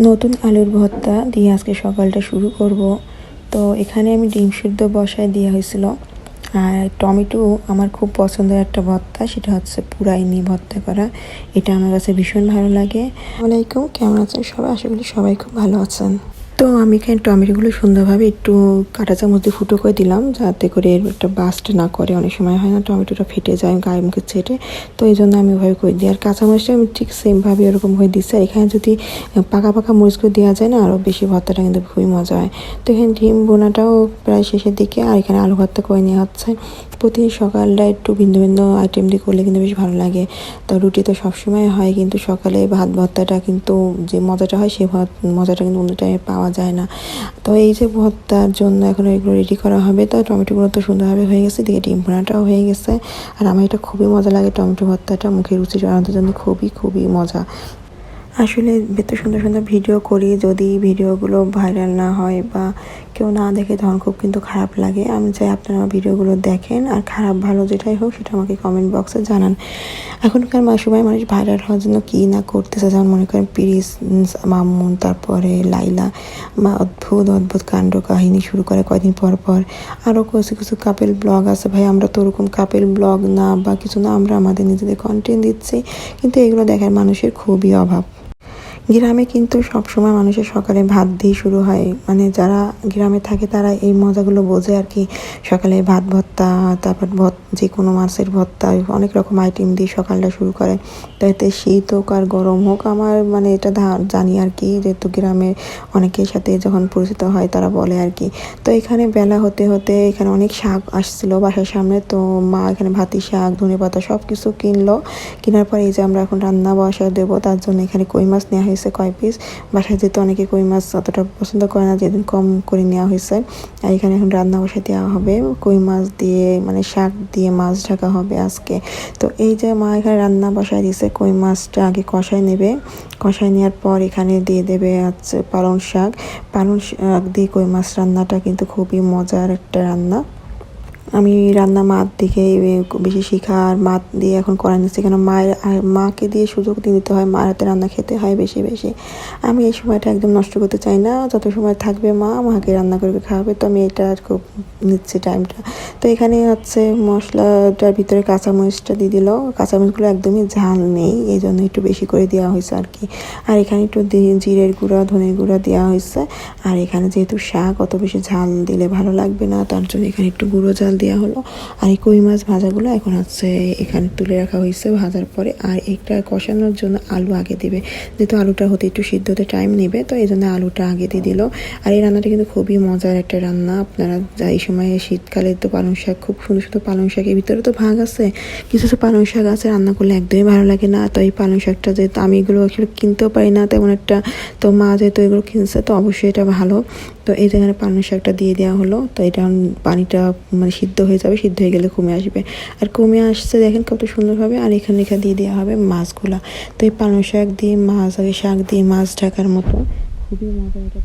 নতুন আলুর ভর্তা দিয়ে আজকে সকালটা শুরু করব। তো এখানে আমি ডিম সিদ্ধ বসায় দেওয়া হয়েছিল। আর টমেটো আমার খুব পছন্দের একটা ভর্তা, সেটা হচ্ছে পুরাই ভর্তা করা। এটা আমার কাছে ভীষণ ভালো লাগে। আসসালামাইকুম, কেমন আছেন সবাই? আশা করি সবাই খুব ভালো আছেন। তো আমি এখানে টমেটোগুলো সুন্দরভাবে একটু কাঁটা চামচ দিয়ে ফুটো করে দিলাম, যাতে করে এর একটা বাস্ট না করে। অনেক সময় হয় না, টমেটোটা ফেটে যায় গায়ে মুখে ছেটে, তো এই জন্য আমি ওইভাবে করে দিই। আর কাঁচামরিচটা আমি ঠিক সেমভাবে এরকম হয়ে দিচ্ছি। আর এখানে যদি পাকা পাকা মরিচগুলো দেওয়া যায় না, আরও বেশি ভর্তাটা কিন্তু খুবই মজা হয়। তো এখানে ডিম বোনাটাও প্রায় শেষের দিকে, আর এখানে আলু ভর্তা করে নেওয়া হচ্ছে। প্রতি সকালটা একটু ভিন্ন ভিন্ন আইটেম দিয়ে করলে কিন্তু বেশ ভালো লাগে। তো রুটি তো সবসময় হয়, কিন্তু সকালে ভাত ভর্তাটা কিন্তু যে মজাটা হয়, সেই মজাটা কিন্তু অন্য টাইমে পাওয়া যায় না। তো এই যে ভর্তার জন্য এখন এগুলো রেডি করা হবে। তো টমেটোগুলো তো সুন্দরভাবে হয়ে গেছে, দিকে ডিম ভুনাটাও হয়ে গেছে। আর আমার এটা খুবই মজা লাগে, টমেটো ভর্তাটা মুখে রুচি বাড়ানোর জন্য খুবই খুবই মজা। আসলে এত সুন্দর সুন্দর ভিডিও করি, যদি ভিডিওগুলো ভাইরাল না হয় বা কেউ না দেখে, তখন খুব কিন্তু খারাপ লাগে। আমি চাই আপনারা আমার ভিডিওগুলো দেখেন, আর খারাপ ভালো যেটাই হোক সেটা আমাকে কমেন্ট বক্সে জানান। এখনকার সময় মানুষ ভাইরাল হওয়ার জন্য কী না করতেছে, যেমন মনে করেন পিরিস, মামুন, তারপরে লাইলা, বা অদ্ভুত অদ্ভুত কাণ্ড কাহিনী শুরু করে কয়দিন পর পর। আরও কিছু কিছু কাপেল ব্লগ আছে, ভাই আমরা তো ওরকম কাপেল ব্লগ না বা কিছু না, আমরা আমাদের নিজেদের কন্টেন্ট দিচ্ছি, কিন্তু এগুলো দেখার মানুষের খুবই অভাব। গ্রামে কিন্তু সবসময় মানুষের সকালে ভাত দিয়ে শুরু হয়, মানে যারা গ্রামে থাকে তারা এই মজাগুলো বোঝে আর কি। সকালে ভাত ভর্তা, তারপর যে কোনো মাছের ভর্তা, অনেক রকম আইটেম দিয়ে সকালটা শুরু করে। তো এতে শীত হোক আর গরম হোক, আমার মানে এটা জানি আর কি, যেহেতু গ্রামের অনেকের সাথে যখন পরিচিত হয় তারা বলে আর কি। তো এখানে বেলা হতে হতে এখানে অনেক শাক আসছিল বাসার সামনে। তো মা এখানে ভাতি শাক, ধনেপাতা সব কিছু কিনলো। কেনার পর এই যে আমরা এখন রান্না বসা দেবো, তার জন্য এখানে কই মাছ নেওয়া হয়েছে কয় পিস। বাসায় যেহেতু অনেকে কই মাছ অতটা পছন্দ করে না, যেদিন কম করে নেওয়া হয়েছে। আর এখানে এখন রান্না বসা দেওয়া হবে কই মাছ দিয়ে, মানে শাক দিয়ে মাছ ঢাকা হবে আজকে। তো এই যে মা এখানে রান্না বসায় দিয়েছে, কই মাছটা আগে কষায় নেবে। কষায় নেওয়ার পর এখানে দিয়ে দেবে হচ্ছে পালং শাক। পালং শাক দিয়ে কই মাছ রান্নাটা কিন্তু খুবই মজার একটা রান্না। আমি রান্না মার দিকে বেশি শেখা, আর মা দিয়ে এখন করাই নিচ্ছি, কেন মায়ের আর মাকে দিয়ে সুযোগ দিয়ে দিতে হয়, মার হাতে রান্না খেতে হয় বেশি বেশি। আমি এই সময়টা একদম নষ্ট করতে চাই না, যত সময় থাকবে মা মাকে রান্না করে খাওয়াবে, তো আমি এটা আর খুব নিচ্ছি টাইমটা। তো এখানে হচ্ছে মশলাটার ভিতরে কাঁচামরিচটা দিয়ে দিল। কাঁচামরিচগুলো একদমই ঝাল নেই, এই জন্য একটু বেশি করে দেওয়া হয়েছে আর কি। আর এখানে একটু জিরের গুঁড়া, ধনের গুঁড়া দেওয়া হয়েছে। আর এখানে যেহেতু শাক, অত বেশি ঝাল দিলে ভালো লাগবে না, তার জন্য এখানে একটু গুঁড়ো ঝাল দেওয়া হলো। আর এই কই মাছ ভাজাগুলো এখন হচ্ছে এখানে তুলে রাখা হয়েছে ভাজার পরে। আর এটা কষানোর জন্য আলু আগে দিবে, যেহেতু আলুটা হতে একটু সিদ্ধ হতে টাইম নেবে, তো এই জন্য আলুটা আগে দিয়ে দিল। আর এই রান্নাটা কিন্তু খুবই মজার একটা রান্না। আপনারা এই সময় শীতকালে তো পালং শাক, খুব সুন্দর সুন্দর পালং শাকের ভিতরে তো ভাগ আছে, কিছু কিছু পালং শাক আছে রান্না করলে একদমই ভালো লাগে না। তো এই পালং শাকটা যেহেতু আমি এগুলো আসলে কিনতেও পারি না তেমন একটা, তো মা যেহেতু এগুলো কিনছে, তো অবশ্যই এটা ভালো। তো এই যেখানে পালং শাকটা দিয়ে দেওয়া হলো। তো এটা পানিটা মানে সিদ্ধ হয়ে যাবে, সিদ্ধ হয়ে গেলে কমে আসবে। আর কমে আসছে দেখেন কত সুন্দরভাবে। আর এখানে রেখা দিয়ে দেওয়া হবে মাছগুলা। তো এই পালং শাক দিয়ে মাছ, আগে শাক দিয়ে মাছ ঢাকার মতো খুবই মজা এটা।